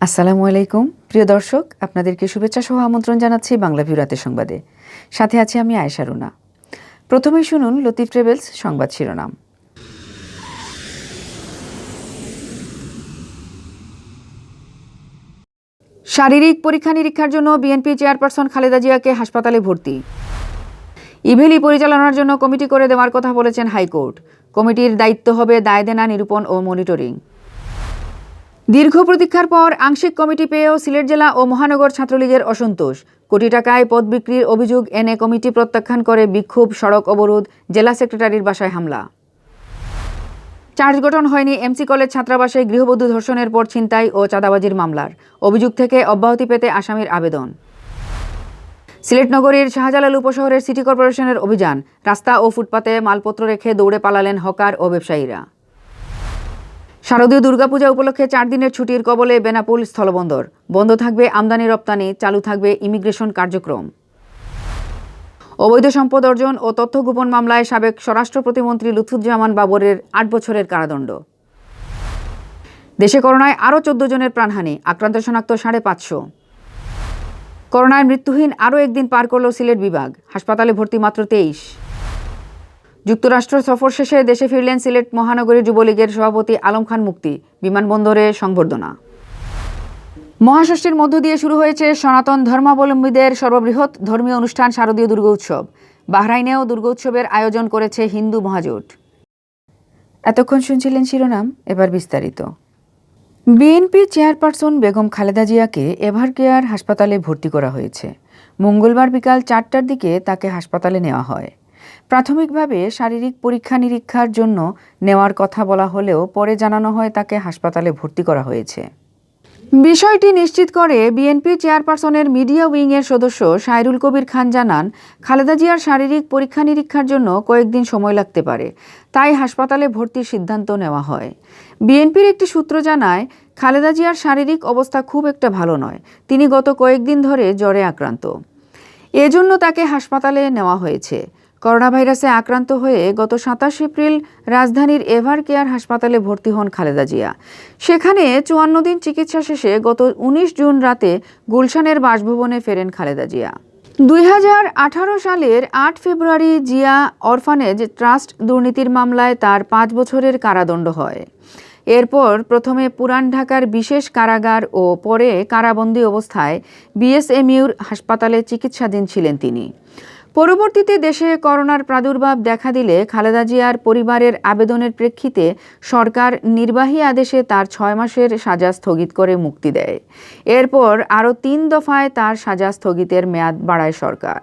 আসসালামু আলাইকুম প্রিয় দর্শক, আপনাদেরকে শুভেচ্ছা সহ আমন্ত্রণ জানাচ্ছি বাংলাভিউ রাতের সংবাদে। সাথে আছি আমি আয়েশা রুনা। প্রথমেই শুনুন লতিফ ট্রেভেলস সংবাদ শিরোনাম। শারীরিক পরীক্ষা নিরীক্ষার জন্য বিএনপি চেয়ারপারসন খালেদা জিয়াকে হাসপাতালে ভর্তি। ইভেলি পরিচালনার জন্য কমিটি করে দেওয়ার কথা বলেছেন হাইকোর্ট। কমিটির দায়িত্ব হবে দায়দেনা নিরূপণ ও মনিটরিং। দীর্ঘ প্রতীক্ষার পর আংশিক কমিটি পেয়েও সিলেট জেলা ও মহানগর ছাত্রলীগের অসন্তোষ। কোটি টাকায় পদ বিক্রির অভিযোগ এনে কমিটি প্রত্যাখ্যান করে বিক্ষোভ, সড়ক অবরোধ, জেলা সেক্রেটারির বাসায় হামলা। চার্জ গঠন হয়নি এমসি কলেজ ছাত্রাবাসে গৃহবধূ ধর্ষণের পর ছিনতাই ও চাঁদাবাজির মামলার। অভিযোগ থেকে অব্যাহতি পেতে আসামির আবেদন। সিলেট নগরীর শাহজালাল উপশহরের সিটি কর্পোরেশনের অভিযান। রাস্তা ও ফুটপাতে মালপত্র রেখে দৌড়ে পালালেন হকার ও ব্যবসায়ীরা। শারদীয় দুর্গাপূজা উপলক্ষে 4 দিনের ছুটির কবলে বেনাপোল স্থলবন্দর। বন্ধ থাকবে আমদানি রপ্তানি, চালু থাকবে ইমিগ্রেশন কার্যক্রম। অবৈধ সম্পদ অর্জন ও তথ্য গোপন মামলায় সাবেক স্বরাষ্ট্র প্রতিমন্ত্রী লুৎফুজ্জামান বাবরের 8 বছরের কারাদণ্ড। দেশে করোনায় আরও 14 জনের প্রাণহানি, আক্রান্ত শনাক্ত 550। করোনায় মৃত্যুহীন আরও একদিন পার করল সিলেট বিভাগ, হাসপাতালে ভর্তি মাত্র 23। যুক্তরাষ্ট্র সফর শেষে দেশে ফিরলেন সিলেট মহানগরী যুবলীগের সভাপতি আলম খান মুক্তি। বিমানবন্দরে সংবর্ধনা। মহাষষ্ঠীর মধ্য দিয়ে শুরু হয়েছে সনাতন ধর্মাবলম্বীদের সর্ববৃহৎ ধর্মীয় অনুষ্ঠান শারদীয় দুর্গোৎসব। বাহরাইনেও দুর্গোৎসবের আয়োজন করেছে হিন্দু মহাজোট। এতক্ষণ শুনছিলেন শিরোনাম, এবার বিস্তারিত। বিএনপি চেয়ারপারসন বেগম খালেদা জিয়াকে এভারকেয়ার হাসপাতালে ভর্তি করা হয়েছে। মঙ্গলবার বিকাল 4টার দিকে তাকে হাসপাতালে নেওয়া হয়। প্রাথমিকভাবে শারীরিক পরীক্ষা নিরীক্ষার জন্য নেওয়ার কথা বলা হলেও পরে জানানো হয় তাকে হাসপাতালে ভর্তি করা হয়েছে। বিষয়টি নিশ্চিত করে বিএনপি চেয়ারপারসনের মিডিয়া উইংয়ের সদস্য সাইরুল কবির খান জানান, খালেদা জিয়ার শারীরিক পরীক্ষা নিরীক্ষার জন্য কয়েকদিন সময় লাগতে পারে, তাই হাসপাতালে ভর্তির সিদ্ধান্ত নেওয়া হয়। বিএনপির একটি সূত্র জানায়, খালেদা জিয়ার শারীরিক অবস্থা খুব একটা ভালো নয়। তিনি গত কয়েকদিন ধরে জ্বরে আক্রান্ত। এজন্য তাকে হাসপাতালে নেওয়া হয়েছে। করোনা ভাইরাসে আক্রান্ত হয়ে গত 27 এপ্রিল রাজধানীর এভারকেয়ার হাসপাতালে ভর্তি হন খালেদা জিয়া। সেখানে 54 দিন চিকিৎসা শেষে গত 19 জুন রাতে গুলশানের বাসভবনে ফেরেন খালেদা জিয়া। 2018 সালের 8 ফেব্রুয়ারি জিয়া অরফানেজ ট্রাস্ট দুর্নীতির মামলায় তার 5 বছরের কারাদণ্ড হয়। এরপর প্রথমে পুরান ঢাকার বিশেষ কারাগার ও পরে কারাবন্দী অবস্থায় বিএসএমইউর হাসপাতালে চিকিৎসাধীন ছিলেন তিনি। পরবর্তীতে দেশে করোনার প্রাদুর্ভাব দেখা দিলে খালেদা জিয়ার পরিবারের আবেদনের প্রেক্ষিতে সরকার নির্বাহী আদেশে তার 6 মাসের সাজা স্থগিত করে মুক্তি দেয়। এরপর আরও 3 দফায় তার সাজা স্থগিতের মেয়াদ বাড়ায় সরকার।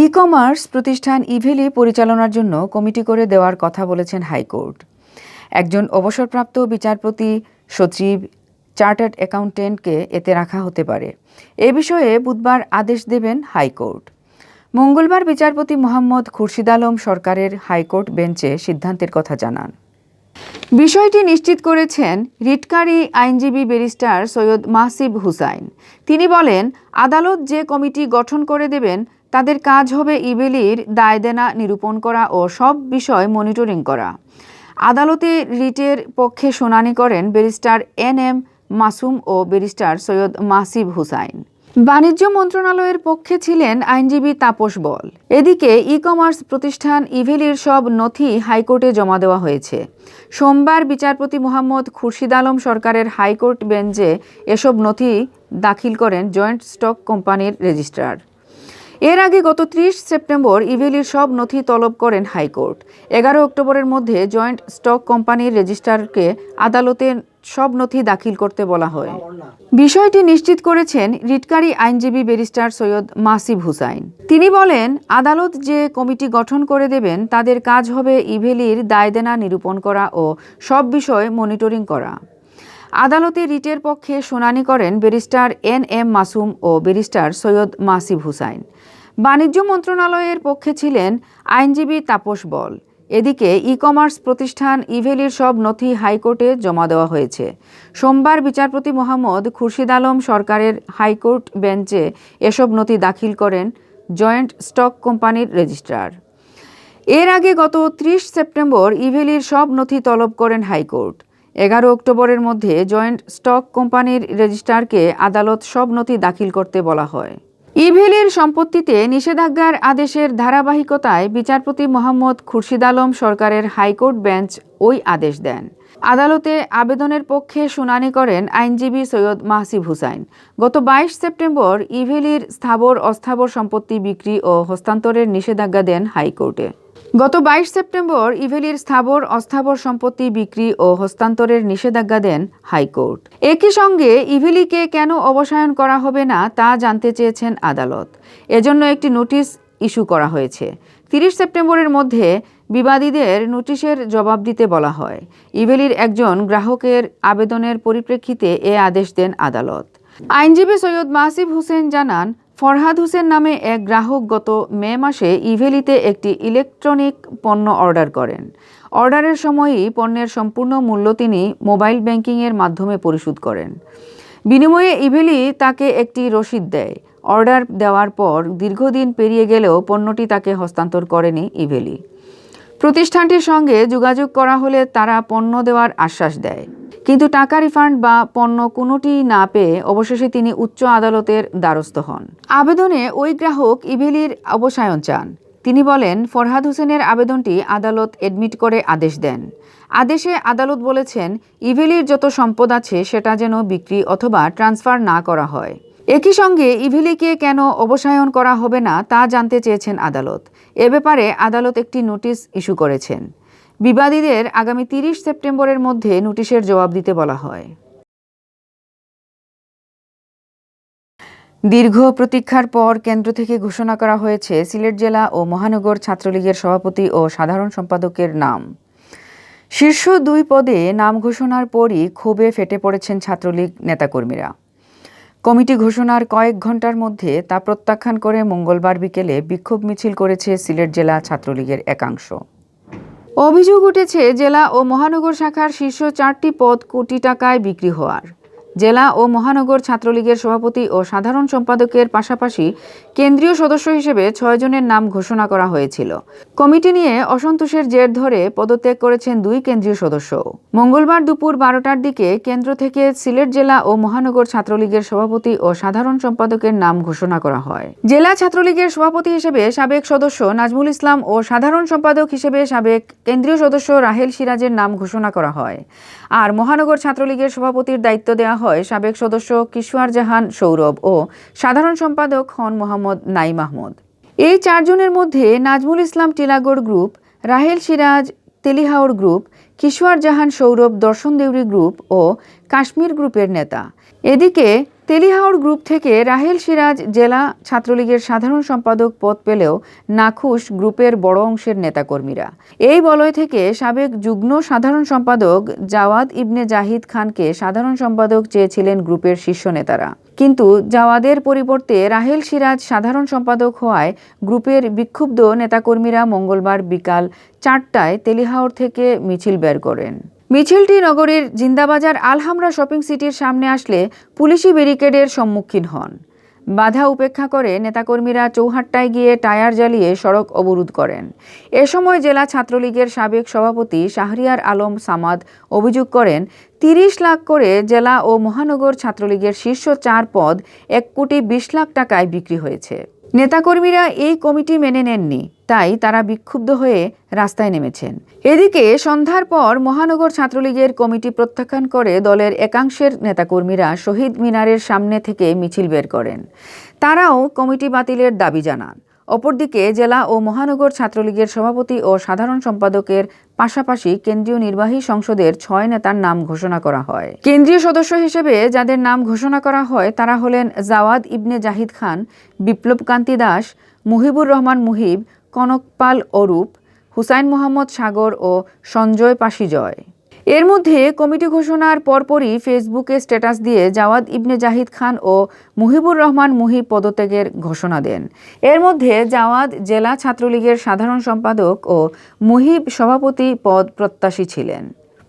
ই-কমার্স প্রতিষ্ঠান ইভেলি পরিচালনার জন্য কমিটি করে দেওয়ার কথা বলেছেন হাইকোর্ট। একজন অবসরপ্রাপ্ত বিচারপতি, সচিব, চার্টার্ড অ্যাকাউন্টেন্টকে এতে রাখা হতে পারে। এ বিষয়ে বুধবার আদেশ দেবেন হাইকোর্ট। মঙ্গলবার বিচারপতি মোহাম্মদ খুরশিদ আলম সরকারের হাইকোর্ট বেঞ্চে সিদ্ধান্তের কথা জানান। বিষয়টি নিশ্চিত করেছেন রিটকারী আইনজীবী ব্যারিস্টার সৈয়দ মাহসিব হুসাইন। তিনি বলেন, আদালত যে কমিটি গঠন করে দেবেন তাদের কাজ হবে ইভেলির দায়দেনা নিরূপণ করা ও সব বিষয় মনিটরিং করা। আদালতে রিটের পক্ষে শুনানি করেন ব্যারিস্টার এন.এম. মাসুম ও ব্যারিস্টার সৈয়দ মাহসিব হুসাইন। বাণিজ্য মন্ত্রণালয়ের পক্ষে ছিলেন আইনজীবী তাপস বল। এদিকে ই-কমার্স প্রতিষ্ঠান ইভেলির সব নথি হাইকোর্টে জমা দেওয়া হয়েছে। সোমবার বিচারপতি মোহাম্মদ খুরশিদ আলম সরকারের হাইকোর্ট বেঞ্চে এসব নথি দাখিল করেন জয়েন্ট স্টক কোম্পানির রেজিস্ট্রার। এর আগে গত 30 সেপ্টেম্বর ইভেলির সব নথি তলব করেন হাইকোর্ট। 11 অক্টোবরের মধ্যে জয়েন্ট স্টক কোম্পানির রেজিস্ট্রারকে আদালতে সব নথি দাখিল করতে বলা হয়। বিষয়টি নিশ্চিত করেছেন রিটকারী আইনজীবী ব্যারিস্টার সৈয়দ মাহসিব হুসাইন। তিনি বলেন, আদালত যে কমিটি গঠন করে দেবেন তাদের কাজ হবে ইভেলির দায়দেনা নিরূপণ করা ও সব বিষয় মনিটরিং করা। আদালতে রিটের পক্ষে শুনানি করেন ব্যারিস্টার এন.এম. মাসুম ও ব্যারিস্টার সৈয়দ মাহসিব হুসাইন। বাণিজ্য মন্ত্রণালয়ের পক্ষে ছিলেন আইনজীবী তাপস বল। এদিকে ই-কমার্স প্রতিষ্ঠান ইভেলির সব নথি হাইকোর্টে জমা দেওয়া হয়েছে। সোমবার বিচারপতি মোহাম্মদ খুরশিদ আলম সরকারের হাইকোর্ট বেঞ্চে এসব নথি দাখিল করেন জয়েন্ট স্টক কোম্পানির রেজিস্ট্রার। এর আগে গত 30 সেপ্টেম্বর ইভেলির সব নথি তলব করেন হাইকোর্ট। 11 অক্টোবরের মধ্যে জয়েন্ট স্টক কোম্পানির রেজিস্ট্রারকে আদালত সব নথি দাখিল করতে বলা হয়। ইভেলির সম্পত্তিতে নিষেধাজ্ঞার আদেশের ধারাবাহিকতায় বিচারপতি মোহাম্মদ খুরশিদ আলম সরকারের হাইকোর্ট বেঞ্চ ওই আদেশ দেন। আদালতে আবেদনের পক্ষে শুনানি করেন আইনজীবী সৈয়দ মাহসিব হুসাইন। গত 22 সেপ্টেম্বর ইভেলির স্থাবর অস্থাবর সম্পত্তি বিক্রি ও হস্তান্তরের নিষেধাজ্ঞা দেন হাইকোর্টে। গত 22 সেপ্টেম্বর ইভেলির স্থাবর অস্থাবর সম্পত্তি বিক্রি ও হস্তান্তরের নিষেধাজ্ঞা দেন হাইকোর্ট। একই সঙ্গে ইভেলিকে কেন অবসায়ন করা হবে না তা জানতে চেয়েছেন আদালত। এজন্য একটি নোটিশ ইস্যু করা হয়েছে। 30 সেপ্টেম্বরের মধ্যে বিবাদীদের নোটিশের জবাব দিতে বলা হয়। ইভেলির একজন গ্রাহকের আবেদনের পরিপ্রেক্ষিতে এ আদেশ দেন আদালত। আইনজীবী সৈয়দ মাহসিব হুসেন জানান, ফরহাদ হোসেন নামে এক গ্রাহক গত মে মাসে ইভেলিতে একটি ইলেকট্রনিক পণ্য অর্ডার করেন। অর্ডারের সময়ই পণ্যের সম্পূর্ণ মূল্য তিনি মোবাইল ব্যাংকিংয়ের মাধ্যমে পরিশোধ করেন। বিনিময়ে ইভেলি তাকে একটি রসিদ দেয়। অর্ডার দেওয়ার পর দীর্ঘদিন পেরিয়ে গেলেও পণ্যটি তাকে হস্তান্তর করেনি ইভেলি। প্রতিষ্ঠানটির সঙ্গে যোগাযোগ করা হলে তারা পণ্য দেওয়ার আশ্বাস দেয়, কিন্তু টাকা রিফান্ড বা পণ্য কোনোটিই না পেয়ে অবশেষে তিনি উচ্চ আদালতের দ্বারস্থ হন। আবেদনে ওই গ্রাহক ইভেলির অবসায়ন চান। তিনি বলেন, ফরহাদ হোসেনের আবেদনটি আদালত এডমিট করে আদেশ দেন। আদেশে আদালত বলেছেন, ইভেলির যত সম্পদ আছে সেটা যেন বিক্রি অথবা ট্রান্সফার না করা হয়। একই সঙ্গে ইভেলিকে কেন অবসায়ন করা হবে না তা জানতে চেয়েছেন আদালত। এ ব্যাপারে আদালত একটি নোটিশ ইস্যু করেছেন। বিবাদীদের আগামী 30 সেপ্টেম্বরের মধ্যে নোটিশের জবাব দিতে বলা হয়। দীর্ঘ প্রতীক্ষার পর কেন্দ্র থেকে ঘোষণা করা হয়েছে সিলেট জেলা ও মহানগর ছাত্রলীগের সভাপতি ও সাধারণ সম্পাদকের নাম। শীর্ষ 2 পদে নাম ঘোষণার পরই ক্ষোভে ফেটে পড়েছেন ছাত্রলীগ নেতাকর্মীরা। কমিটি ঘোষণার কয়েক ঘন্টার মধ্যে তা প্রত্যাখ্যান করে মঙ্গলবার বিকেলে বিক্ষোভ মিছিল করেছে সিলেট জেলা ছাত্রলীগের একাংশ। অভিযোগ উঠেছে জেলা ও মহানগর শাখার শীর্ষ 4টি পদ কোটি টাকায় বিক্রি হওয়ার। জেলা ও মহানগর ছাত্রলীগের সভাপতি ও সাধারণ সম্পাদকের পাশাপাশি কেন্দ্রীয় সদস্য হিসেবে 6 জনের নাম ঘোষণা করা হয়েছিল। কমিটি নিয়ে অসন্তোষের জের ধরে পদত্যাগ করেছেন 2 কেন্দ্রীয় সদস্য। মঙ্গলবার দুপুর 12টার দিকে কেন্দ্র থেকে সিলেট জেলা ও মহানগর ছাত্রলীগের সভাপতি ও সাধারণ সম্পাদকের নাম ঘোষণা করা হয়। জেলা ছাত্রলীগের সভাপতি হিসেবে সাবেক সদস্য নাজমুল ইসলাম ও সাধারণ সম্পাদক হিসেবে সাবেক কেন্দ্রীয় সদস্য রাহেল সিরাজের নাম ঘোষণা করা হয়। আর মহানগর ছাত্রলীগের সভাপতির দায়িত্ব দেওয়া হয় সাবেক সদস্য কিশোর জাহান সৌরভ ও সাধারণ সম্পাদক হন মোহাম্মদ নাইম আহমদ। এই 4 জনের মধ্যে নাজমুল ইসলাম টিলাগড় গ্রুপ, রাহেল সিরাজ তেলিহাওড় গ্রুপ, কিশোর জাহান সৌরভ দর্শন দেউরি গ্রুপ ও কাশ্মীর গ্রুপের নেতা। এদিকে তেলিহাওড় গ্রুপ থেকে রাহেল সিরাজ জেলা ছাত্রলীগের সাধারণ সম্পাদক পদ পেলেও নাখুশ গ্রুপের বড় অংশের নেতাকর্মীরা। এই বলয় থেকে সাবেক যুগ্ম সাধারণ সম্পাদক জাওয়াদ ইবনে জাহিদ খানকে সাধারণ সম্পাদক চেয়েছিলেন গ্রুপের শীর্ষ নেতারা, কিন্তু জাওয়াদের পরিবর্তে রাহেল সিরাজ সাধারণ সম্পাদক হওয়ায় গ্রুপের বিক্ষুব্ধ নেতাকর্মীরা মঙ্গলবার বিকাল 4টায় তেলিহাওড় থেকে মিছিল বের করেন। মিছিলটি নগরীর জিন্দাবাজার আলহামরা শপিং সিটির সামনে আসলে পুলিশি ব্যারিকেডের সম্মুখীন হন। বাধা উপেক্ষা করে নেতাকর্মীরা চৌহাট্টায় গিয়ে টায়ার জ্বালিয়ে সড়ক অবরোধ করেন। এ সময় জেলা ছাত্রলীগের সাবেক সভাপতি শাহরিয়ার আলম সামাদ অভিযোগ করেন, 30 লাখ করে জেলা ও মহানগর ছাত্রলীগের শীর্ষ 4 পদ 1 কোটি 20 লাখ টাকায় বিক্রি হয়েছে। নেতাকর্মীরা এই কমিটি মেনে নেননি, তাই তারা বিক্ষুব্ধ হয়ে রাস্তায় নেমেছেন। এদিকে সন্ধ্যার পর মহানগর ছাত্রলীগের কমিটি প্রত্যাখ্যান করে দলের একাংশের নেতাকর্মীরা শহীদ মিনারের সামনে থেকে মিছিল বের করেন। তারাও কমিটি বাতিলের দাবি জানান। অপরদিকে জেলা ও মহানগর ছাত্রলীগের সভাপতি ও সাধারণ সম্পাদকের পাশাপাশি কেন্দ্রীয় নির্বাহী সংসদের 6 নেতার নাম ঘোষণা করা হয়। কেন্দ্রীয় সদস্য হিসেবে যাদের নাম ঘোষণা করা হয় তারা হলেন জাওয়াদ ইবনে জাহিদ খান, বিপ্লব কান্তি দাস, মুহিবুর রহমান মুহিব, কনকপাল অরূপ, হুসাইন মোহাম্মদ সাগর ও সঞ্জয় পাশিজয়। এর মধ্যে কমিটি ঘোষণার পরপরই ফেসবুকে স্ট্যাটাস দিয়ে জাওয়াদ ইবনে জাহিদ খান ও মুহিবুর রহমান মুহিব পদত্যাগের ঘোষণা দেন। এর মধ্যে জাওয়াদ জেলা ছাত্রলীগের সাধারণ সম্পাদক ও মুহিব সভাপতি পদ প্রত্যাশী ছিলেন।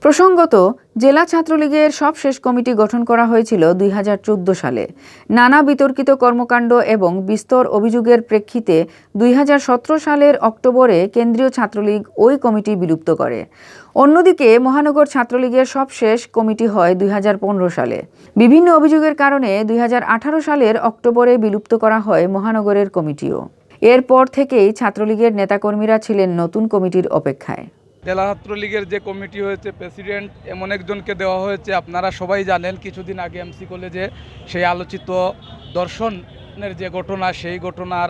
প্রসঙ্গত, জেলা ছাত্রলীগের সবশেষ কমিটি গঠন করা হয়েছিল 2014 সালে। নানা বিতর্কিত কর্মকাণ্ড এবং বিস্তর অভিযোগের প্রেক্ষিতে 2017 সালের অক্টোবরে কেন্দ্রীয় ছাত্রলীগ ওই কমিটি বিলুপ্ত করে। অন্যদিকে মহানগর ছাত্রলীগের সবশেষ কমিটি হয় 2015 সালে। বিভিন্ন অভিযোগের কারণে 2018 সালের অক্টোবরে বিলুপ্ত করা হয় মহানগরের কমিটিও। এরপর থেকেই ছাত্রলীগের নেতাকর্মীরা ছিলেন নতুন কমিটির অপেক্ষায়। জেলা ছাত্রলীগের যে কমিটি হয়েছে, প্রেসিডেন্ট এমন একজনকে দেওয়া হয়েছে। আপনারা সবাই জানেন, কিছুদিন আগে এমসি কলেজে সেই আলোচিত দর্শনের যে ঘটনা, সেই ঘটনার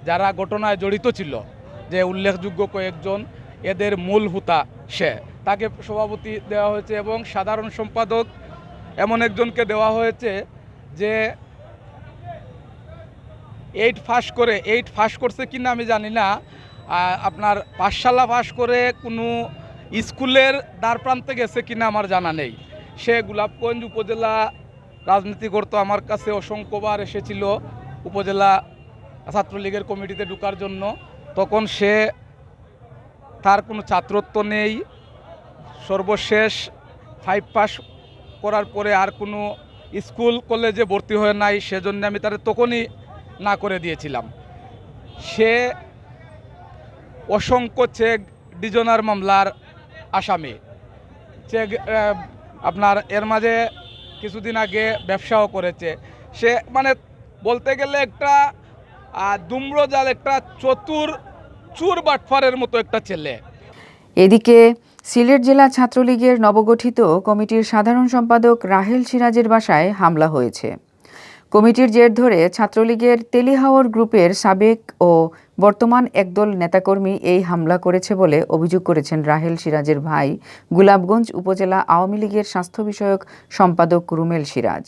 যারা ঘটনায় জড়িত ছিল, যে উল্লেখযোগ্য কয়েকজন, এদের মূল হুতা সে, তাকে সভাপতি দেওয়া হয়েছে। এবং সাধারণ সম্পাদক এমন একজনকে দেওয়া হয়েছে যে 8 পাস করছে কিনা আমি জানি না, আপনার পাঠশালা পাস করে কোনো স্কুলের দ্বার প্রান্তে গেছে কিনা আমার জানা নেই। সে গোলাপগঞ্জ উপজেলা রাজনীতি করতো। আমার কাছে অসংখ্যবার এসেছিল উপজেলা ছাত্রলীগের কমিটিতে ঢোকার জন্য। তখন সে, তার কোনো ছাত্রত্ব নেই, সর্বশেষ 5 পাস করার পরে আর কোনো স্কুল কলেজে ভর্তি হয়ে নাই। সেজন্য আমি তার তখনই না করে দিয়েছিলাম। সে অসংখ্য চেক ডিজনার মামলার আসামি। চেক আপনার এর মাঝে কিছুদিন আগে ব্যবসাও করেছে। সে মানে বলতে গেলে একটা দুম্রজাল, একটা চতুর চুর বাটফারের মতো একটা ছেলে। এদিকে সিলেট জেলা ছাত্রলীগের নবগঠিত কমিটির সাধারণ সম্পাদক রাহেল সিরাজের বাসায় হামলা হয়েছে। কমিটির জের ধরে ছাত্রলীগের তেলিহাওর গ্রুপের সাবেক ও বর্তমান একদল নেতাকর্মী এই হামলা করেছে বলে অভিযোগ করেছেন রাহেল সিরাজের ভাই গোলাপগঞ্জ উপজেলা আওয়ামী লীগের স্বাস্থ্য বিষয়ক সম্পাদক রুমেল সিরাজ।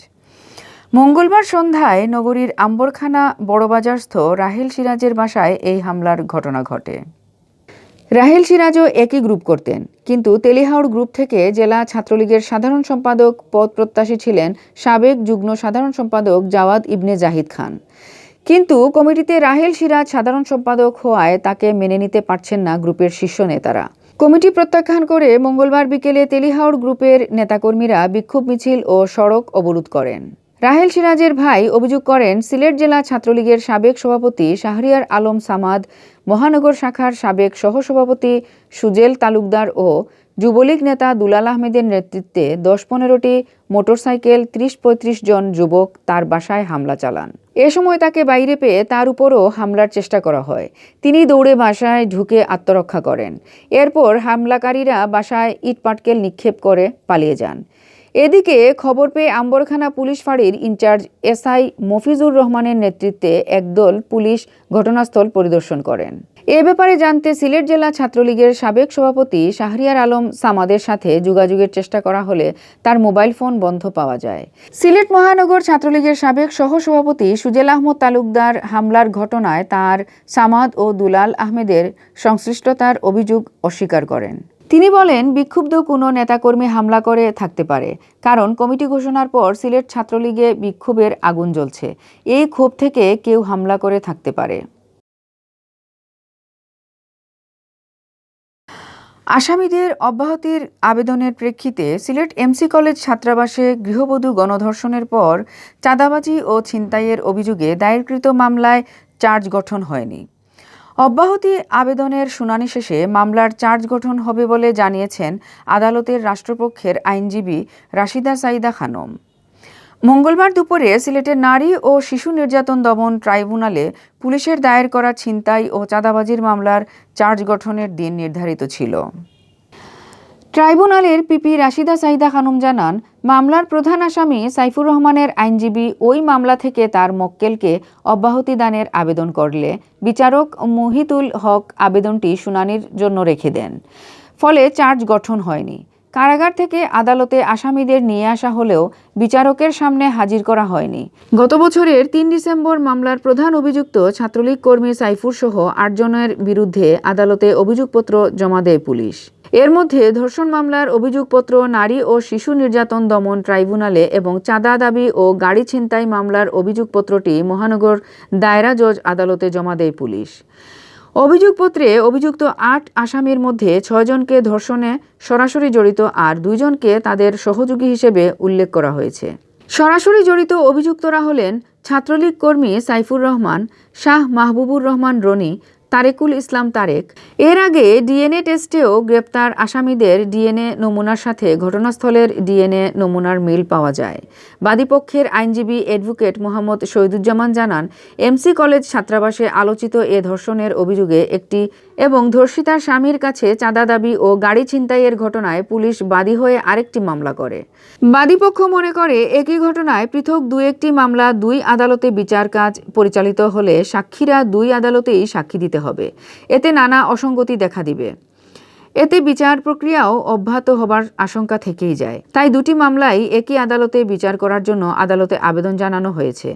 মঙ্গলবার সন্ধ্যায় নগরীর আম্বরখানা বড়বাজারস্থ রাহেল সিরাজের বাসায় এই হামলার ঘটনা ঘটে। রাহেল সিরাজও একই গ্রুপ করতেন, কিন্তু তেলিহাওর গ্রুপ থেকে জেলা ছাত্রলীগের সাধারণ সম্পাদক পদ প্রত্যাশী ছিলেন সাবেক যুগ্ম সাধারণ সম্পাদক জাওয়াদ ইবনে জাহিদ খান। কিন্তু কমিটিতে রাহেল সিরাজ সাধারণ সম্পাদক হওয়ায় তাকে মেনে নিতে পারছেন না গ্রুপের শীর্ষ নেতারা। কমিটি প্রত্যাখ্যান করে মঙ্গলবার বিকেলে তেলিহাওর গ্রুপের নেতাকর্মীরা বিক্ষোভ মিছিল ও সড়ক অবরোধ করেন। রাহেল সিরাজের ভাই অভিযোগ করেন, সিলেট জেলা ছাত্রলীগের সাবেক সভাপতি শাহরিয়ার আলম সামাদ, মহানগর শাখার সাবেক সহসভাপতি সুজেল তালুকদার ও যুবলীগ নেতা দুলাল আহমেদের নেতৃত্বে 10-15টি মোটরসাইকেল 30-35 জন যুবক তার বাসায় হামলা চালান। এ সময় তাকে বাইরে পেয়ে তার উপরও হামলার চেষ্টা করা হয়। তিনি দৌড়ে বাসায় ঢুকে আত্মরক্ষা করেন। এরপর হামলাকারীরা বাসায় ইটপাটকেল নিক্ষেপ করে পালিয়ে যান। এদিকে খবর পেয়ে আম্বরখানা পুলিশ ফাঁড়ির ইনচার্জ এসআই মফিজুর রহমানের নেতৃত্বে একদল পুলিশ ঘটনাস্থল পরিদর্শন করেন। এ ব্যাপারে জানতে সিলেট জেলা ছাত্রলীগের সাবেক সভাপতি শাহরিয়ার আলম সামাদের সাথে যোগাযোগের চেষ্টা করা হলে তার মোবাইল ফোন বন্ধ পাওয়া যায়। সিলেট মহানগর ছাত্রলীগের সাবেক সহসভাপতি সুজেল আহমদ তালুকদার হামলার ঘটনায় তার সামাদ ও দুলাল আহমেদের সংশ্লিষ্টতার অভিযোগ অস্বীকার করেন। তিনি বলেন, বিক্ষুব্ধ কোনো নেতাকর্মী হামলা করে থাকতে পারে, কারণ কমিটি ঘোষণার পর সিলেট ছাত্রলীগে বিক্ষোভের আগুন জ্বলছে। এই ক্ষোভ থেকে কেউ হামলা করে থাকতে পারে। আসামিদের অব্যাহতির আবেদনের প্রেক্ষিতে সিলেট এমসি কলেজ ছাত্রাবাসে গৃহবধূ গণধর্ষণের পর চাঁদাবাজি ও ছিনতাইয়ের অভিযোগে দায়েরকৃত মামলায় চার্জ গঠন হয়নি। অব্যাহতি আবেদনের শুনানি শেষে মামলার চার্জ গঠন হবে বলে জানিয়েছেন আদালতের রাষ্ট্রপক্ষের আইনজীবী রাশিদা সাইদা খানম। মঙ্গলবার দুপুরে সিলেটের নারী ও শিশু নির্যাতন দমন ট্রাইব্যুনালে পুলিশের দায়ের করা ছিনতাই ও চাঁদাবাজির মামলার চার্জ গঠনের দিন নির্ধারিত ছিল। ট্রাইব্যুনালের পিপি রাশিদা সাইদা খানম জানান, মামলার প্রধান আসামি সাইফুর রহমানের আইনজীবী ওই মামলা থেকে তার মক্কেলকে অব্যাহতি দানের আবেদন করলে বিচারক মুহিতুল হক আবেদনটি শুনানির জন্য রেখে দেন। ফলে চার্জ গঠন হয়নি। কারাগার থেকে আদালতে আসামিদের নিয়ে আসা হলেও বিচারকের সামনে হাজির করা হয়নি। গত বছরের 3 ডিসেম্বর মামলার প্রধান অভিযুক্ত ছাত্রলীগ কর্মী সাইফুর সহ 8 জনের বিরুদ্ধে আদালতে অভিযোগপত্র জমা দেয় পুলিশ। এর মধ্যে ধর্ষণ মামলার অভিযোগপত্র নারী ও শিশু নির্যাতন দমন ট্রাইব্যুনালে এবং চাঁদা দাবি ও গাড়ি ছিনতাই মামলার অভিযোগপত্রটি মহানগর দায়রা জজ আদালতে জমা দেয় পুলিশ। অভিযোগপত্রে অভিযুক্ত ৮ আসামির মধ্যে ৬ জনকে ধর্ষণে সরাসরি জড়িত আর ২ জনকে তাদের সহযোগী হিসেবে উল্লেখ করা হয়েছে। সরাসরি জড়িত অভিযুক্তরা হলেন ছাত্রলীগ কর্মী সাইফুর রহমান, শাহ মাহবুবুর রহমান রনি, তারেকুল ইসলাম তারেক। এর আগে ডিএনএ টেস্টেও গ্রেপ্তার আসামিদের ডিএনএ নমুনার সাথে ঘটনাস্থলের ডিএনএ নমুনার মিল পাওয়া যায়। বাদীপক্ষের আইনজীবী অ্যাডভোকেট মোহাম্মদ শহীদুজ্জামান জানান, এমসি কলেজ ছাত্রাবাসে আলোচিত এ ধর্ষণের অভিযোগে একটি এবং ধর্ষিতার স্বামীর কাছে চাঁদা দাবি ও গাড়ি ছিনতাইয়ের ঘটনায় পুলিশ বাদী হয়ে আরেকটি মামলা করে। বাদীপক্ষ মনে করে একই ঘটনায় পৃথক একটি মামলা ২ আদালতে বিচার কাজ পরিচালিত হলে সাক্ষীরা ২ আদালতেই সাক্ষী দিতে হবে। এতে নানা অসঙ্গতি দেখা দিবে। এতে বিচার প্রক্রিয়াও অব্যাহত হবার আশঙ্কা থেকেই যায়। তাই ২টি মামলাই একই আদালতে বিচার করার জন্য আদালতে আবেদন জানানো হয়েছে।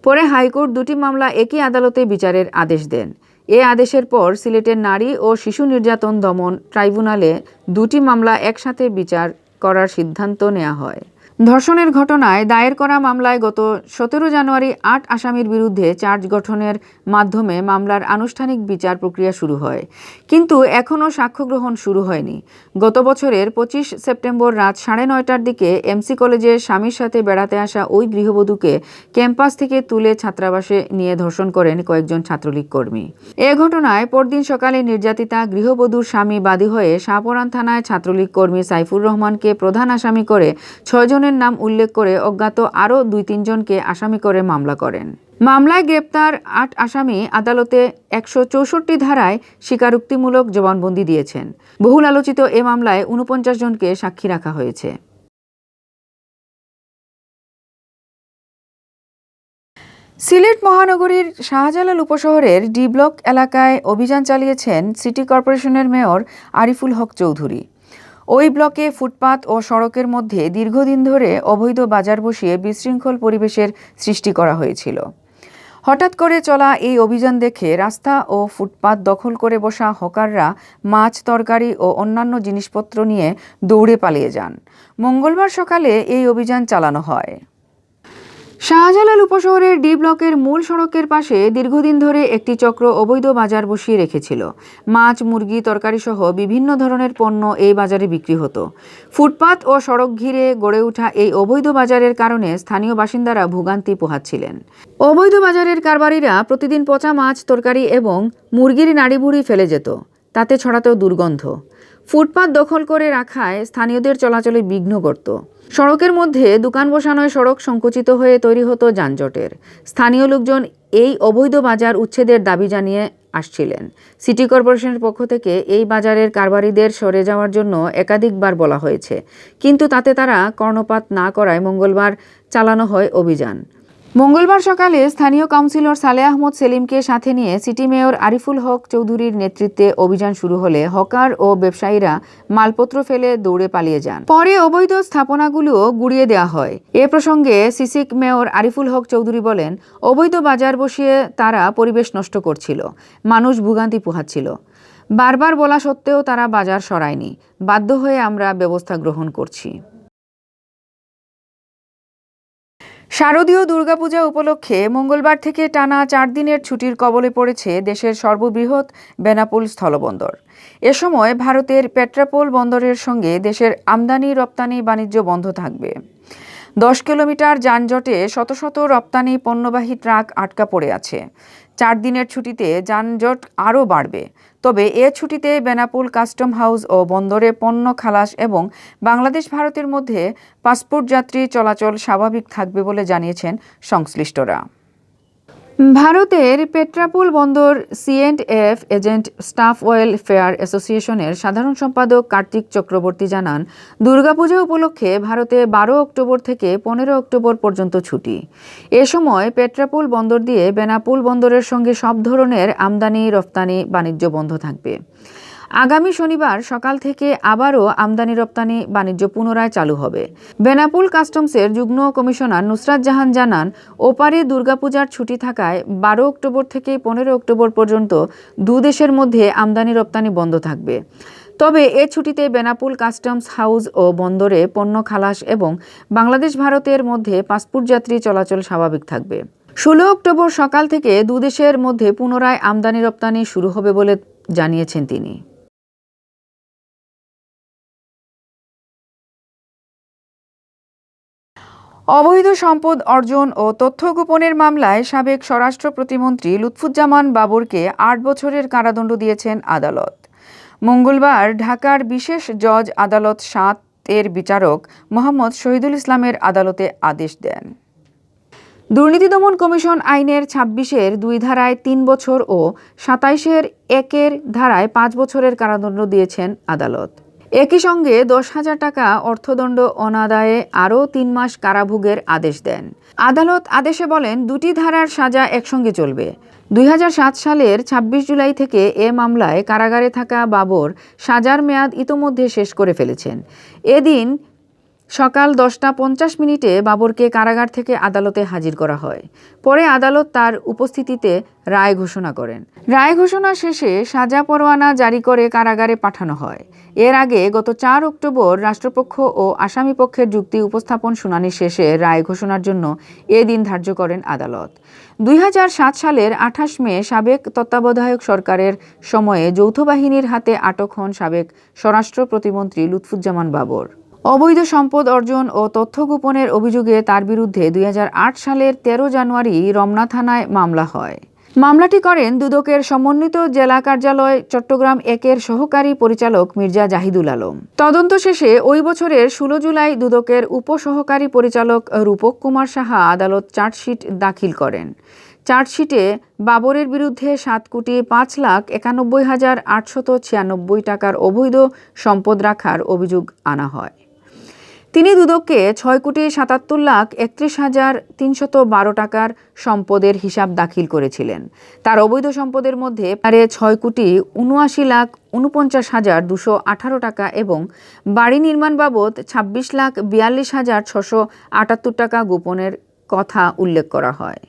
পরে হাইকোর্ট ২টি মামলা একই আদালতে বিচারের আদেশ দেন। এ আদেশের পর সিলেটের নারী ও শিশু নির্যাতন দমন ট্রাইব্যুনালে ২টি মামলা একসাথে বিচার করার সিদ্ধান্ত নেওয়া হয়। ধর্ষণের ঘটনায় দায়ের করা মামলায় গত ১৭ জানুয়ারি ৮ আসামির বিরুদ্ধে চার্জ গঠনের মাধ্যমে মামলার আনুষ্ঠানিক বিচার প্রক্রিয়া শুরু হয়। কিন্তু এখনও সাক্ষ্য গ্রহণ শুরু হয়নি। গত বছরের ২৫ সেপ্টেম্বর রাত ৯:৩০টার দিকে এমসি কলেজে স্বামীর সাথে বেড়াতে আসা ওই গৃহবধূকে ক্যাম্পাস থেকে তুলে ছাত্রাবাসে নিয়ে ধর্ষণ করেন কয়েকজন ছাত্রলীগ কর্মী। এ ঘটনায় পরদিন সকালে নির্যাতিতা গৃহবধূর স্বামী বাদী হয়ে শাহপরান থানায় ছাত্রলীগ কর্মী সাইফুর রহমানকে প্রধান আসামি করে ৬ জনের নাম উল্লেখ করে অজ্ঞাত আরও ২-৩ জনকে আসামি করে মামলা করেন। মামলায় গ্রেপ্তার ৮ আসামি আদালতে ১৬৪ ধারায় স্বীকারোক্তিমূলক জবানবন্দি দিয়েছেন। বহুল আলোচিত এ মামলায় ৪৯ জনকে সাক্ষী রাখা হয়েছে। সিলেট মহানগরীর শাহজালাল উপশহরের ডি ব্লক এলাকায় অভিযান চালিয়েছেন সিটি কর্পোরেশনের মেয়র আরিফুল হক চৌধুরী। ওই ব্লকে ফুটপাত ও সড়কের মধ্যে দীর্ঘদিন ধরে অবৈধ বাজার বসিয়ে বিশৃঙ্খল পরিবেশের সৃষ্টি করা হয়েছিল। হঠাৎ করে চলা এই অভিযান দেখে রাস্তা ও ফুটপাত দখল করে বসা হকাররা মাছ, তরকারি ও অন্যান্য জিনিসপত্র নিয়ে দৌড়ে পালিয়ে যান। মঙ্গলবার সকালে এই অভিযান চালানো হয়। শাহজালাল উপশহরের ডি ব্লকের মূল সড়কের পাশে দীর্ঘদিন ধরে একটি চক্র অবৈধ বাজার বসিয়ে রেখেছিল। মাছ, মুরগি, তরকারি সহ বিভিন্ন ধরনের পণ্য এই বাজারে বিক্রি হতো। ফুটপাত ও সড়ক ঘিরে গড়ে ওঠা এই অবৈধ বাজারের কারণে স্থানীয় বাসিন্দারা ভোগান্তি পোহাচ্ছিলেন। অবৈধ বাজারের কারবারিরা প্রতিদিন পচা মাছ, তরকারি এবং মুরগির নাড়িভুড়ি ফেলে যেত। তাতে ছড়াতো দুর্গন্ধ। ফুটপাত দখল করে রাখায় স্থানীয়দের চলাচলে বিঘ্ন ঘটত। সড়কের মধ্যে দোকান বসানোয় সড়ক সংকুচিত হয়ে তৈরি হতো যানজটের। স্থানীয় লোকজন এই অবৈধ বাজার উচ্ছেদের দাবি জানিয়ে আসছিলেন। সিটি কর্পোরেশনের পক্ষ থেকে এই বাজারের কারবারিদের সরে যাওয়ার জন্য একাধিকবার বলা হয়েছে, কিন্তু তাতে তারা কর্ণপাত না করায় মঙ্গলবার চালানো হয় অভিযান। মঙ্গলবার সকালে স্থানীয় কাউন্সিলর সালেহ আহমদ সেলিমকে সাথে নিয়ে সিটি মেয়র আরিফুল হক চৌধুরীর নেতৃত্বে অভিযান শুরু হলে হকার ও ব্যবসায়ীরা মালপত্র ফেলে দৌড়ে পালিয়ে যান। পরে অবৈধ স্থাপনাগুলোও গুড়িয়ে দেওয়া হয়। এ প্রসঙ্গে সিসিক মেয়র আরিফুল হক চৌধুরী বলেন, অবৈধ বাজার বসিয়ে তারা পরিবেশ নষ্ট করছিল, মানুষ ভোগান্তি পোহাচ্ছিল। বারবার বলা সত্ত্বেও তারা বাজার সরায়নি। বাধ্য হয়ে আমরা ব্যবস্থা গ্রহণ করছি। শারদীয় দুর্গাপূজা উপলক্ষে মঙ্গলবার থেকে টানা ৪ দিনের ছুটির কবলে পড়েছে দেশের সর্ববৃহৎ বেনাপোল স্থলবন্দর। এ সময় ভারতের পেট্রাপোল বন্দরের সঙ্গে দেশের আমদানি রপ্তানি বাণিজ্য বন্ধ থাকবে। ১০ কিলোমিটার যানজটে শত শত রপ্তানি পণ্যবাহী ট্রাক আটকা পড়ে আছে। ৪ দিনের ছুটিতে যানজট আরও বাড়বে। তবে এ ছুটিতে বেনাপোল কাস্টম হাউস ও বন্দরে পণ্য খালাস এবং বাংলাদেশ ভারতের মধ্যে পাসপোর্ট যাত্রী চলাচল স্বাভাবিক থাকবে বলে জানিয়েছেন সংশ্লিষ্টরা। ভারতের পেট্রাপোল বন্দর C&F এজেন্ট স্টাফ ওয়েলফেয়ার অ্যাসোসিয়েশনের সাধারণ সম্পাদক কার্তিক চক্রবর্তী জানান, দুর্গাপূজা উপলক্ষে ভারতে ১২ অক্টোবর থেকে ১৫ অক্টোবর পর্যন্ত ছুটি। এ সময় পেট্রাপোল বন্দর দিয়ে বেনাপোল বন্দরের সঙ্গে সব ধরনের আমদানি রপ্তানি বাণিজ্য বন্ধ থাকবে। আগামী শনিবার সকাল থেকে আবারও আমদানি রপ্তানি বাণিজ্য পুনরায় চালু হবে। বেনাপোল কাস্টমসের যুগ্ম কমিশনার নুসরাত জাহান জানান, ওপারে দুর্গাপূজার ছুটি থাকায় ১২ অক্টোবর থেকে ১৫ অক্টোবর পর্যন্ত দুদেশের মধ্যে আমদানি রপ্তানি বন্ধ থাকবে। তবে এ ছুটিতে বেনাপোল কাস্টমস হাউস ও বন্দরে পণ্য খালাস এবং বাংলাদেশ ভারতের মধ্যে পাসপোর্ট যাত্রী চলাচল স্বাভাবিক থাকবে। 16 অক্টোবর সকাল থেকে দুদেশের মধ্যে পুনরায় আমদানি রপ্তানি শুরু হবে বলে জানিয়েছেন তিনি। অবৈধ সম্পদ অর্জন ও তথ্য গোপনের মামলায় সাবেক স্বরাষ্ট্র প্রতিমন্ত্রী লুৎফুজ্জামান বাবরকে 8 বছরের কারাদণ্ড দিয়েছেন আদালত। মঙ্গলবার ঢাকার বিশেষ জজ আদালত 7-এর বিচারক মোহাম্মদ শহীদুল ইসলামের আদালতে আদেশ দেন। দুর্নীতি দমন কমিশন আইনের 26-এর 2 ধারায় 3 বছর ও 27-এর 1-এর ধারায় 5 বছরের কারাদণ্ড দিয়েছেন আদালত। একই সঙ্গে 10,000 টাকা অর্থদণ্ড অনাদায়ে আরও 3 মাস কারাভোগের আদেশ দেন। আদালত আদেশে বলেন, দুটি ধারার সাজা একসঙ্গে চলবে। 2007 সালের 26 জুলাই থেকে এ মামলায় কারাগারে থাকা বাবর সাজার মেয়াদ ইতোমধ্যে শেষ করে ফেলেছেন। এদিন সকাল 10:50 বাবরকে কারাগার থেকে আদালতে হাজির করা হয়। পরে আদালত তার উপস্থিতিতে রায় ঘোষণা করেন। রায় ঘোষণা শেষে সাজা পরোয়ানা জারি করে কারাগারে পাঠানো হয়। এর আগে গত 4 অক্টোবর রাষ্ট্রপক্ষ ও আসামিপক্ষের যুক্তি উপস্থাপন শুনানি শেষে রায় ঘোষণার জন্য এ দিন ধার্য করেন আদালত। 2007 সালের 28 মে সাবেক তত্ত্বাবধায়ক সরকারের সময়ে যৌথ বাহিনীর হাতে আটক হন সাবেক স্বরাষ্ট্র প্রতিমন্ত্রী লুৎফুজ্জামান বাবর। অবৈধ সম্পদ অর্জন ও তথ্য গোপনের অভিযোগে তার বিরুদ্ধে 2008 সালের 13 জানুয়ারি রমনা থানায় মামলা হয়। মামলাটি করেন দুদকের সমন্বিত জেলা কার্যালয় চট্টগ্রাম 1-এর সহকারী পরিচালক মির্জা জাহিদুল আলম। তদন্ত শেষে ওই বছরের 16 জুলাই দুদকের উপসহকারী পরিচালক রূপক কুমার সাহা আদালত চার্জশিট দাখিল করেন। চার্জশিটে বাবরের বিরুদ্ধে 7,91,896 টাকার অবৈধ সম্পদ রাখার অভিযোগ আনা হয়। তিনি দুদককে 6,77,31,312 টাকার সম্পদের হিসাব দাখিল করেছিলেন। তার অবৈধ সম্পদের মধ্যে 6,79,49,218 টাকা এবং বাড়ি নির্মাণ বাবদ 26,42,678 টাকা গোপনের কথা উল্লেখ করা হয়।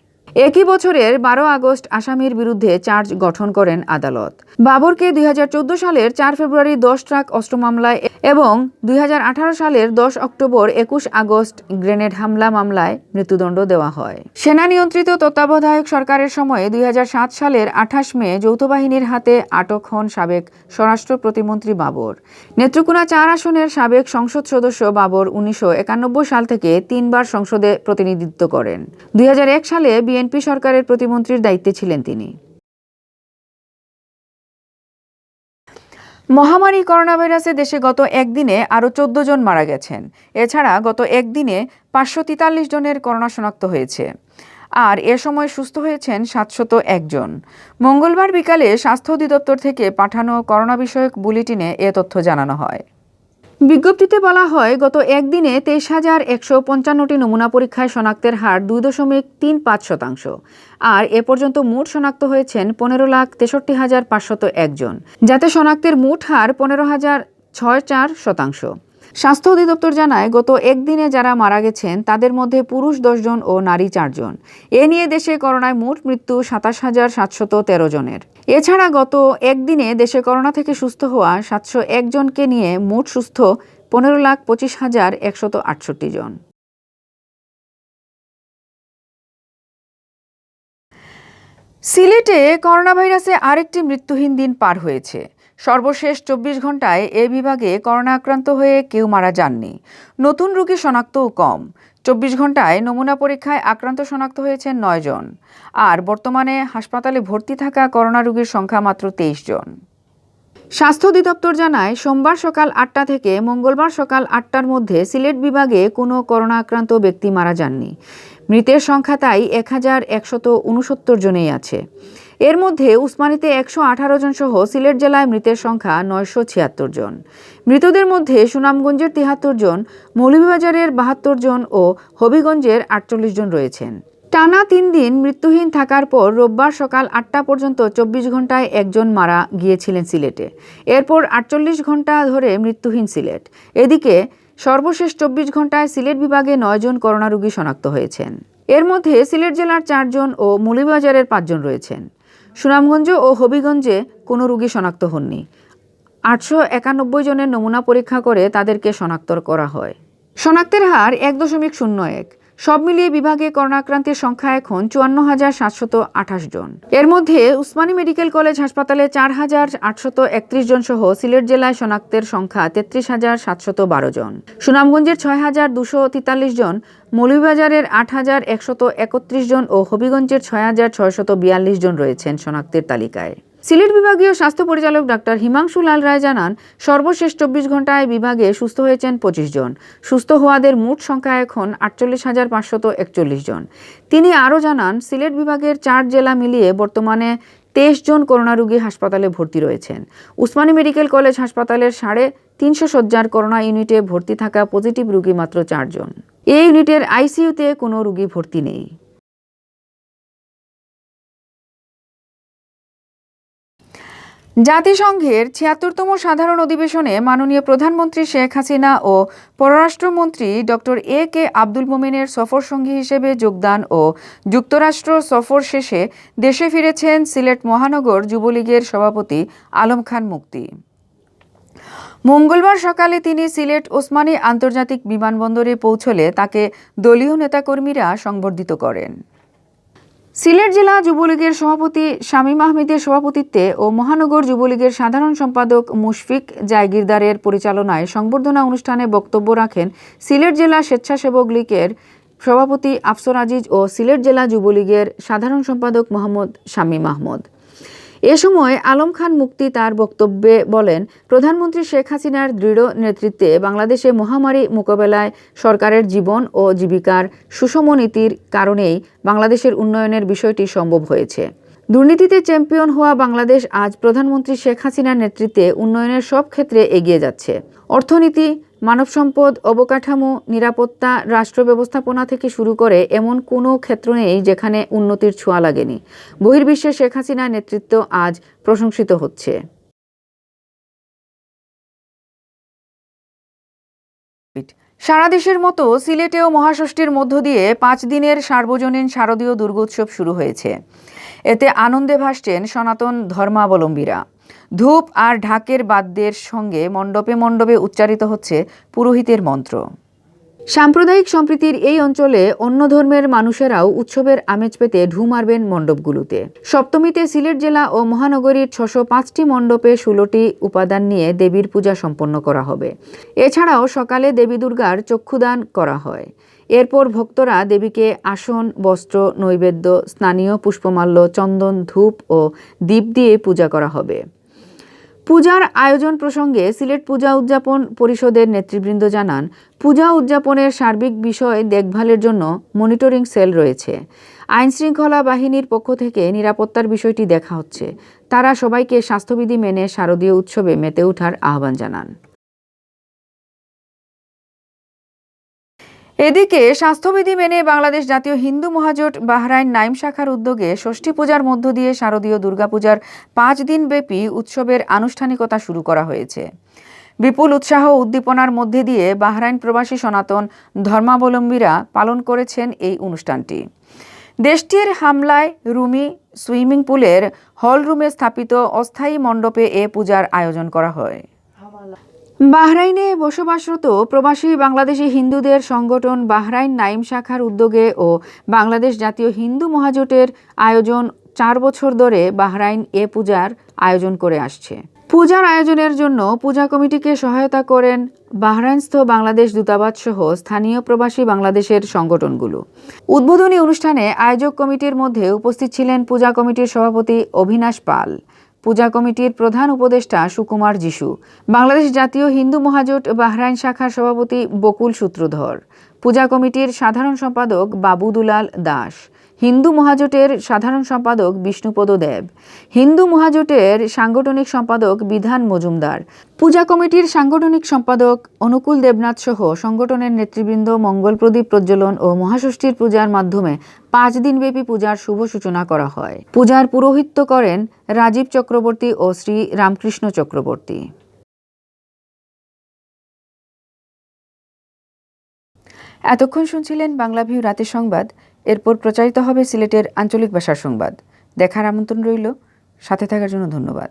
একই বছরের 12 আগস্ট আসামির বিরুদ্ধে চার্জ গঠন করেন আদালত। বাবরকে 2014 সালের 4 ফেব্রুয়ারি 10 ট্রাক অস্ত্র মামলায় এবং 2018 সালের 10 অক্টোবর 21 আগস্ট গ্রেনেড হামলা মামলায় মৃত্যুদণ্ড দেওয়া হয়। সেনা নিয়ন্ত্রিত তত্ত্বাবধায়ক সরকারের সময়ে 2007 সালের 28 মে যৌথ বাহিনীর হাতে আটক হন সাবেক স্বরাষ্ট্র প্রতিমন্ত্রী বাবর। নেত্রকোনা 4 আসনের সাবেক সংসদ সদস্য বাবর 1991 সাল থেকে 3 বার সংসদে প্রতিনিধিত্ব করেন। 2001 সালে বিএনপি সরকারের প্রতিমন্ত্রীর দায়িত্বে ছিলেন তিনি। মহামারী করোনা ভাইরাসে দেশে গত একদিনে আরও 14 জন মারা গেছেন। এছাড়া গত একদিনে 543 জনের করোনা শনাক্ত হয়েছে। আর এ সময় সুস্থ হয়েছেন 701 জন। মঙ্গলবার বিকালে স্বাস্থ্য অধিদপ্তর থেকে পাঠানো করোনা বিষয়ক বুলেটিনে এ তথ্য জানানো হয়। বিজ্ঞপ্তিতে বলা হয়, গত একদিনে 23,155টি নমুনা পরীক্ষায় শনাক্তের হার 2.35%। আর এ পর্যন্ত মোট শনাক্ত হয়েছেন 15,63,501 জন, যাতে শনাক্তের মোট হার 15,064%। স্বাস্থ্য অধিদপ্তর জানায়, গত একদিনে যারা মারা গেছেন তাদের মধ্যে পুরুষ 10 জন ও নারী 4 জন। এ নিয়ে দেশে করোনায় মোট মৃত্যু 27,713 জনের। এছাড়া গত একদিনে দেশে করোনা থেকে সুস্থ হওয়া 701 জনকে নিয়ে মোট সুস্থ 15,25,168 জন। সিলেটে করোনা ভাইরাসে আরেকটি মৃত্যুহীন দিন পার হয়েছে। সর্বশেষ 24 ঘন্টায় এ বিভাগে করোনা আক্রান্ত হয়ে কেউ মারা যাননি। নতুন রোগী শনাক্তও কম। 24 ঘন্টায় নমুনা পরীক্ষায় আক্রান্ত শনাক্ত হয়েছেন 9 জন। আর বর্তমানে হাসপাতালে ভর্তি থাকা করোনা রোগীর সংখ্যা মাত্র 23 জন। স্বাস্থ্য অধিদপ্তর জানায়, সোমবার সকাল 8টা থেকে মঙ্গলবার সকাল 8টার মধ্যে সিলেট বিভাগে কোনো করোনা আক্রান্ত ব্যক্তি মারা যাননি। মৃতের সংখ্যা তাই 1,169 জনেই আছে। এর মধ্যে উসমানীতে 118 জন সহ সিলেট জেলায় মৃতের সংখ্যা 976 জন। মৃতদের মধ্যে সুনামগঞ্জের 73 জন, মৌলভীবাজারের 72 জন ও হবিগঞ্জের 48 জন রয়েছেন। টানা 3 দিন মৃত্যুহীন থাকার পর রোববার সকাল 8টা পর্যন্ত 24 ঘন্টায় একজন মারা গিয়েছিলেন সিলেটে। এরপর 48 ঘন্টা ধরে মৃত্যুহীন সিলেট। এদিকে সর্বশেষ 24 ঘন্টায় সিলেট বিভাগে 9 জন করোনা রোগী শনাক্ত হয়েছেন। এর মধ্যে সিলেট জেলার 4 জন ও মৌলভীবাজারের 5 জন রয়েছেন। সুনামগঞ্জ ও হবিগঞ্জে কোনো রোগী শনাক্ত হননি। 891 জনের নমুনা পরীক্ষা করে তাদেরকে শনাক্ত করা হয়। শনাক্তের হার 1.01। সব মিলিয়ে বিভাগে করোনা আক্রান্তের সংখ্যা এখন ৫৪,৭২৮ জন। এর মধ্যে উসমানী মেডিকেল কলেজ হাসপাতালে ৪,৮৩১ জন সহ সিলেট জেলায় শনাক্তের সংখ্যা ৩৩,৭১২ জন, সুনামগঞ্জের ৬,২৪৩ জন, মৌলভীবাজারের ৮,১৩১ জন ও হবিগঞ্জের ৬,৬৪২ জন রয়েছেন শনাক্তের তালিকায়। সিলেট বিভাগীয় স্বাস্থ্য পরিচালক ডাক্তার হিমাংশু লাল রায় জানান, সর্বশেষ ২৪ ঘন্টায় বিভাগে সুস্থ হয়েছেন ২৫ জন। সুস্থ হওয়াদের মোট সংখ্যা এখন ৪৮,৫৪১ জন। তিনি আরও জানান, সিলেট বিভাগের ৪ জেলা মিলিয়ে বর্তমানে ২৩ জন করোনা রোগী হাসপাতালে ভর্তি রয়েছেন। উসমানী মেডিকেল কলেজ হাসপাতালের ৩৫০ শয্যার করোনা ইউনিটে ভর্তি থাকা পজিটিভ রোগী মাত্র ৪ জন। এই ইউনিটের আইসিইউতে কোনো রোগী ভর্তি নেই। জাতিসংঘের ৭৬তম সাধারণ অধিবেশনে মাননীয় প্রধানমন্ত্রী শেখ হাসিনা ও পররাষ্ট্রমন্ত্রী ডক্টর এ.কে আব্দুল মোমেনের সফরসঙ্গী হিসেবে যোগদান ও যুক্তরাষ্ট্র সফর শেষে দেশে ফিরেছেন সিলেট মহানগর যুবলীগের সভাপতি আলম খান মুক্তি। মঙ্গলবার সকালে তিনি সিলেট ওসমানী আন্তর্জাতিক বিমানবন্দরে পৌঁছলে তাকে দলীয় নেতাকর্মীরা সংবর্ধিত করেন। সিলেট জেলা যুবলীগের সভাপতি শামীম আহমেদের সভাপতিত্বে ও মহানগর যুবলীগের সাধারণ সম্পাদক মুশফিক জায়গিরদারের পরিচালনায় সংবর্ধনা অনুষ্ঠানে বক্তব্য রাখেন সিলেট জেলা স্বেচ্ছাসেবক লীগের সভাপতি আফসর আজিজ ও সিলেট জেলা যুবলীগের সাধারণ সম্পাদক মোহাম্মদ শামীম আহমদ। এ সময় আলম খান মুক্তি তার বক্তব্যে বলেন, প্রধানমন্ত্রী শেখ হাসিনার দৃঢ় নেতৃত্বে বাংলাদেশে মহামারী মোকাবেলায় সরকারের জীবন ও জীবিকার সুষম নীতির কারণেই বাংলাদেশের উন্নয়নের বিষয়টি সম্ভব হয়েছে। দুর্নীতিতে চ্যাম্পিয়ন হওয়া বাংলাদেশ আজ প্রধানমন্ত্রী শেখ হাসিনার নেতৃত্বে উন্নয়নের সব ক্ষেত্রে এগিয়ে যাচ্ছে। অর্থনীতি, মানব সম্পদ, অবকাঠামো, নিরাপত্তা, রাষ্ট্র ব্যবস্থাপনা থেকে শুরু করে এমন কোনো ক্ষেত্র নেই যেখানে উন্নতির ছোঁয়া লাগেনি। বহির্বিশ্বে শেখ হাসিনার নেতৃত্ব আজ প্রশংসিত হচ্ছে। সারা দেশের মতো সিলেটেও মহাষষ্ঠীর মধ্য দিয়ে ৫ দিনের সার্বজনীন শারদীয় দুর্গোৎসব শুরু হয়েছে। এতে আনন্দে ভাসছেন সনাতন ধর্মাবলম্বীরা। ধূপ আর ঢাকের বাদ্যের সঙ্গে মণ্ডপে মণ্ডপে উচ্চারিত হচ্ছে পুরোহিতের মন্ত্র। সাম্প্রদায়িক সম্প্রীতির এই অঞ্চলে অন্য ধর্মের মানুষেরাও উৎসবের আমেজ পেতে ঢু মারবেন মণ্ডপগুলোতে। সপ্তমীতে সিলেট জেলা ও মহানগরীর ৬০৫টি মণ্ডপে ১৬টি উপাদান নিয়ে দেবীর পূজা সম্পন্ন করা হবে। এছাড়াও সকালে দেবী দুর্গার চক্ষুদান করা হয়। এরপর ভক্তরা দেবীকে আসন, বস্ত্র, নৈবেদ্য, স্নানীয় পুষ্পমাল্য, চন্দন, ধূপ ও দীপ দিয়ে পূজা করা হবে। পূজার আয়োজন প্রসঙ্গে সিলেট পূজা উদযাপন পরিষদের নেতৃবৃন্দ জানান, পূজা উদযাপনের সার্বিক বিষয় দেখভালের জন্য মনিটরিং সেল রয়েছে। আইনশৃঙ্খলা বাহিনীর পক্ষ থেকে নিরাপত্তার বিষয়টি দেখা হচ্ছে। তারা সবাইকে স্বাস্থ্যবিধি মেনে শারদীয় উৎসবে মেতে ওঠার আহ্বান জানান। এদিকে স্বাস্থ্যবিধি মেনে বাংলাদেশ জাতীয় হিন্দু মহাজোট বাহরাইন নাইম শাখার উদ্যোগে ষষ্ঠী পূজার মধ্য দিয়ে শারদীয় দুর্গাপূজার ৫ দিনব্যাপী উৎসবের আনুষ্ঠানিকতা শুরু করা হয়েছে। বিপুল উৎসাহ ও উদ্দীপনার মধ্যে দিয়ে বাহরাইন প্রবাসী সনাতন ধর্মাবলম্বীরা পালন করেছেন এই অনুষ্ঠানটি। দেশটির হামলায় রুমি সুইমিং পুলের হলরুমে স্থাপিত অস্থায়ী মণ্ডপে এ পূজার আয়োজন করা হয়। বাহরাইনে বসবাসরত প্রবাসী বাংলাদেশি হিন্দুদের সংগঠন বাহরাইন নাইম শাখার উদ্যোগে ও বাংলাদেশ জাতীয় হিন্দু মহাজোটের আয়োজন ৪ বছর ধরে বাহরাইন এ পূজার আয়োজন করে আসছে। পূজার আয়োজনের জন্য পূজা কমিটিকে সহায়তা করেন বাহরাইনস্থ বাংলাদেশ দূতাবাস সহ স্থানীয় প্রবাসী বাংলাদেশের সংগঠনগুলো। উদ্বোধনী অনুষ্ঠানে আয়োজক কমিটির মধ্যে উপস্থিত ছিলেন পূজা কমিটির সভাপতি অভিনাশ পাল, পূজা কমিটির প্রধান উপদেষ্টা সুকুমার যিশু, বাংলাদেশ জাতীয় হিন্দু মহাজোট বাহরাইন শাখার সভাপতি বকুল সূত্রধর, পূজা কমিটির সাধারণ সম্পাদক বাবু দুলাল দাস, হিন্দু মহাজোটের সাধারণ সম্পাদক বিষ্ণুপদ দেব, হিন্দু মহাজোটের সাংগঠনিক সম্পাদক বিধান মজুমদার, পূজা কমিটির সাংগঠনিক সম্পাদক অনুকূল দেবনাথ সহ সংগঠনের নেতৃবৃন্দ মঙ্গল প্রদীপ প্রজ্বলন ও মহাষষ্ঠীর পূজার মাধ্যমে ৫ দিনব্যাপী পূজার শুভ সূচনা করা হয়। পূজার পুরোহিত্য করেন রাজীব চক্রবর্তী ও শ্রী রামকৃষ্ণ চক্রবর্তী। এতক্ষণ শুনছিলেন বাংলাভিউ রাতের সংবাদ। এরপর প্রচারিত হবে সিলেটের আঞ্চলিক ভাষার সংবাদ। দেখার আমন্ত্রণ রইল। সাথে থাকার জন্য ধন্যবাদ।